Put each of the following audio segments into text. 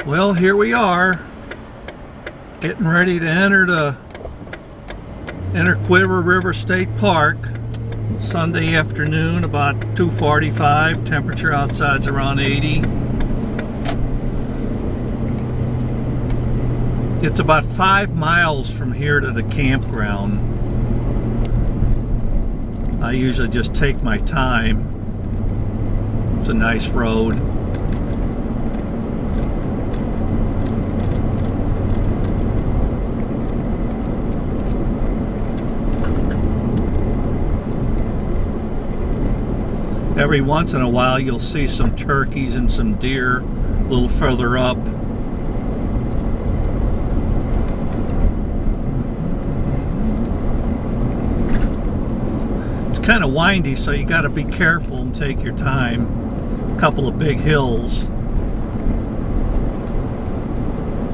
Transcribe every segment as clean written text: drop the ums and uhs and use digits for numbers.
Well, here we are, getting ready to enter Cuivre River State Park. Sunday afternoon, about 2:45. Temperature outside's around 80. It's about 5 miles from here to the campground. I usually just take my time. It's a nice road. Every once in a while you'll see some turkeys and some deer a little further up. It's kind of windy, so you got to be careful and take your time. A couple of big hills.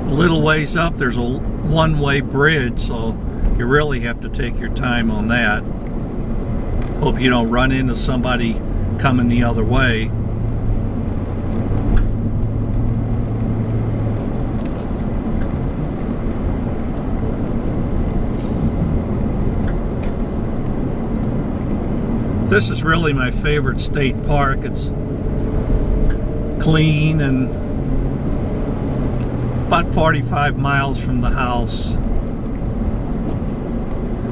A little ways up there's a one-way bridge, so you really have to take your time on that. Hope you don't run into somebody coming the other way. This is really my favorite state park. It's clean and about 45 miles from the house.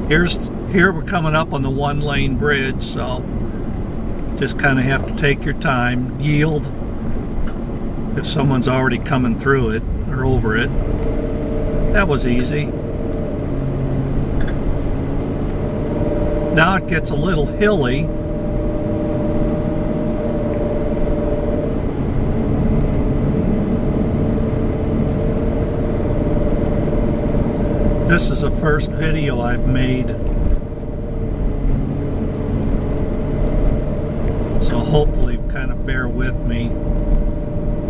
Here we're coming up on the one-lane bridge, so just kind of have to take your time, yield if someone's already coming through it or over it. That was easy. Now it gets a little hilly. This is the first video I've made, so hopefully kind of bear with me.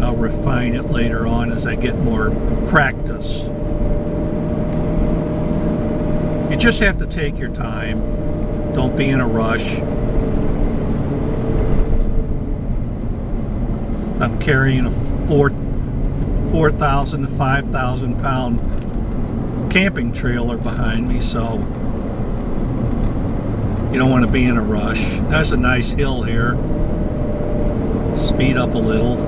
I'll refine it later on as I get more practice. You just have to take your time. Don't be in a rush. I'm carrying a 4,000 to 5,000 pound camping trailer behind me, so you don't want to be in a rush. There's a nice hill here. Speed up a little.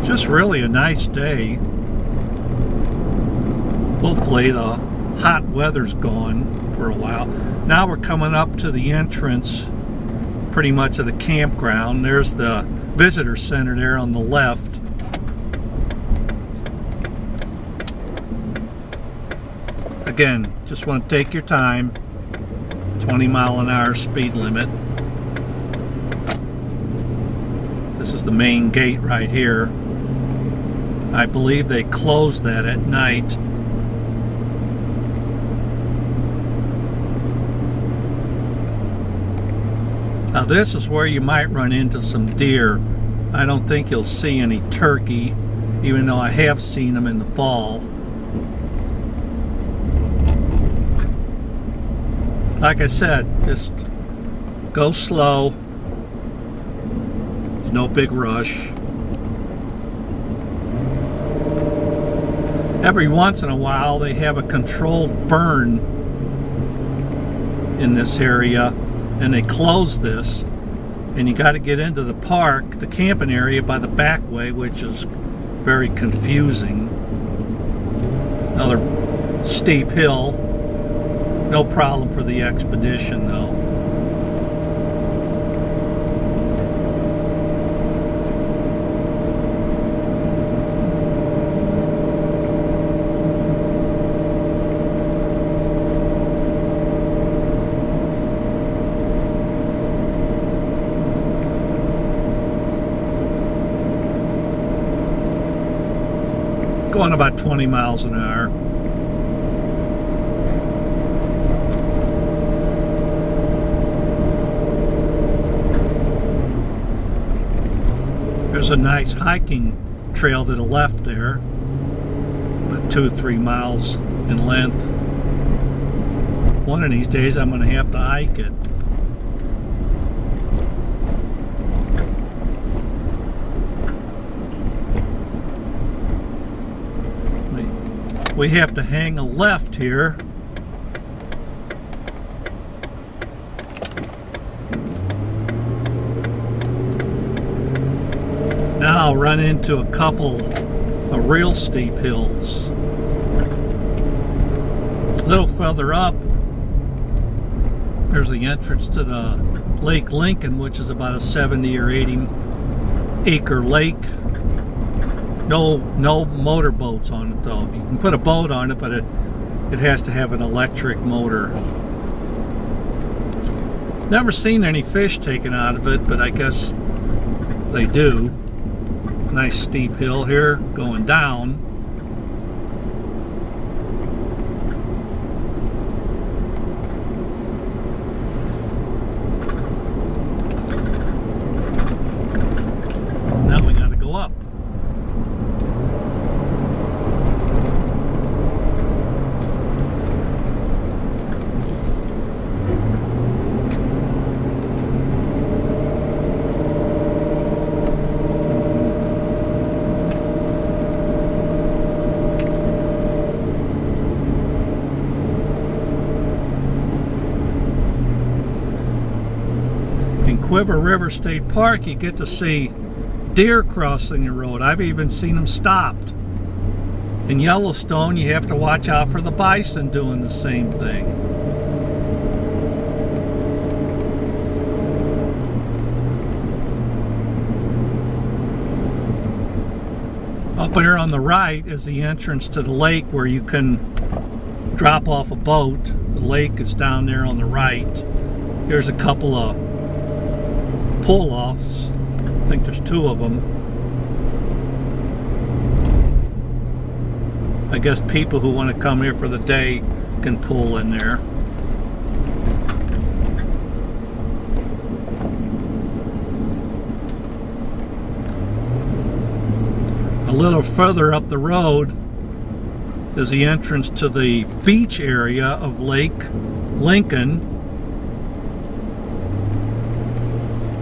Just really a nice day. Hopefully the hot weather's gone for a while. Now we're coming up to the entrance pretty much of the campground. There's the visitor center there on the left. Again, just want to take your time. 20-mile-an-hour speed limit. This is the main gate right here. I believe they close that at night. Now this is where you might run into some deer. I don't think you'll see any turkey, even though I have seen them in the fall. Like I said, just go slow. There's no big rush. Every once in a while they have a controlled burn in this area, and they close this, and you got to get into the park, the camping area, by the back way, which is very confusing. Another steep hill. No problem for the expedition though. about 20 miles an hour. There's a nice hiking trail to the left there, about 2-3 miles in length. One of these days I'm going to have to hike it. We have to hang a left here. Now I'll run into a couple of real steep hills. A little further up, there's the entrance to the Lake Lincoln, which is about a 70 or 80 acre lake. No motorboats on it though. You can put a boat on it, but it has to have an electric motor. Never seen any fish taken out of it, but I guess they do. Nice steep hill here going down. Now we got to go up. Cuivre River State Park, you get to see deer crossing the road. I've even seen them stopped. In Yellowstone, you have to watch out for the bison doing the same thing. Up here on the right is the entrance to the lake where you can drop off a boat. The lake is down there on the right. Here's a couple of pull-offs. I think there's 2 of them. I guess people who want to come here for the day can pull in there. A little further up the road is the entrance to the beach area of Lake Lincoln.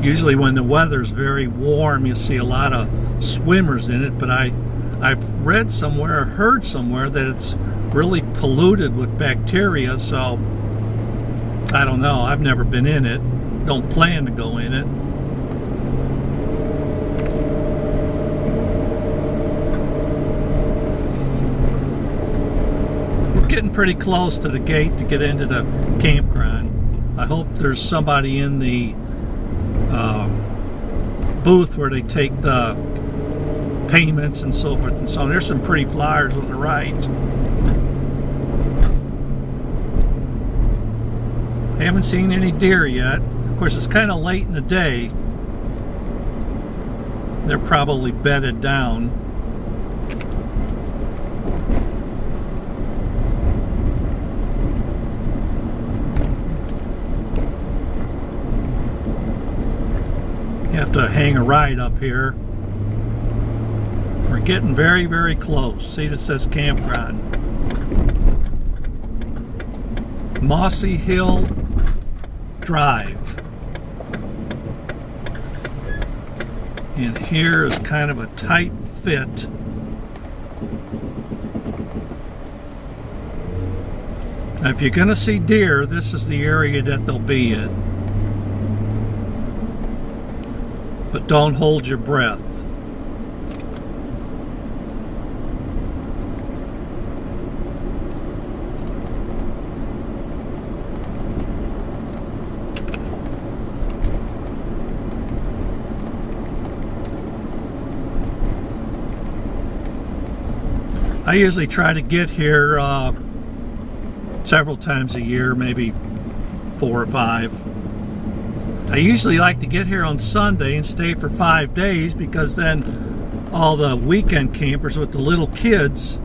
Usually when the weather's very warm, you see a lot of swimmers in it, but I've read somewhere or heard somewhere that it's really polluted with bacteria, so I don't know. I've never been in it. Don't plan to go in it. We're getting pretty close to the gate to get into the campground. I hope there's somebody in the booth where they take the payments and so forth and so on. There's some pretty flyers on the right. Haven't seen any deer yet. Of course, it's kind of late in the day. They're probably bedded down. You have to hang a ride up here. We're getting very, very close. See, it says Campground. Mossy Hill Drive. And here is kind of a tight fit. Now, if you're going to see deer, this is the area that they'll be in. But don't hold your breath. I usually try to get here several times a year, maybe 4 or 5. I usually like to get here on Sunday and stay for 5 days, because then all the weekend campers with the little kids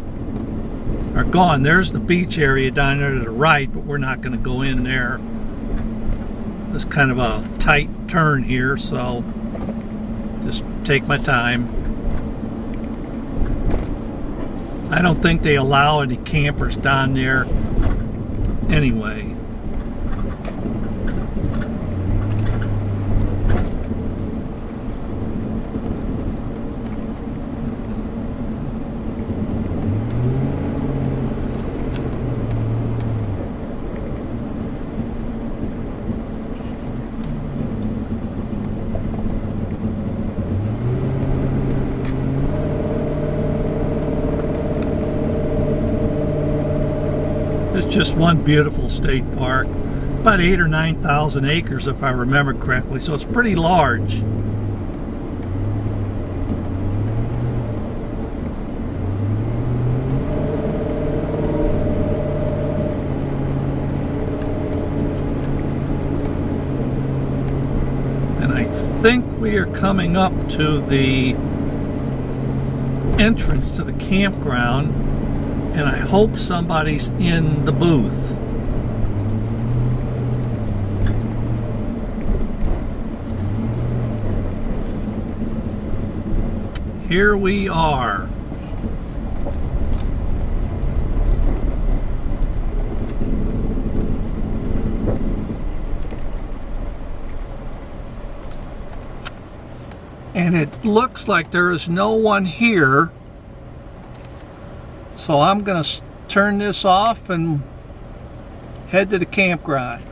are gone. There's the beach area down there to the right, but we're not going to go in there. It's kind of a tight turn here, so just take my time. I don't think they allow any campers down there anyway. It's just one beautiful state park, about 8,000 or 9,000 acres if I remember correctly, so it's pretty large. And I think we are coming up to the entrance to the campground. And I hope somebody's in the booth. Here we are. And it looks like there is no one here. So I'm going to turn this off and head to the campground.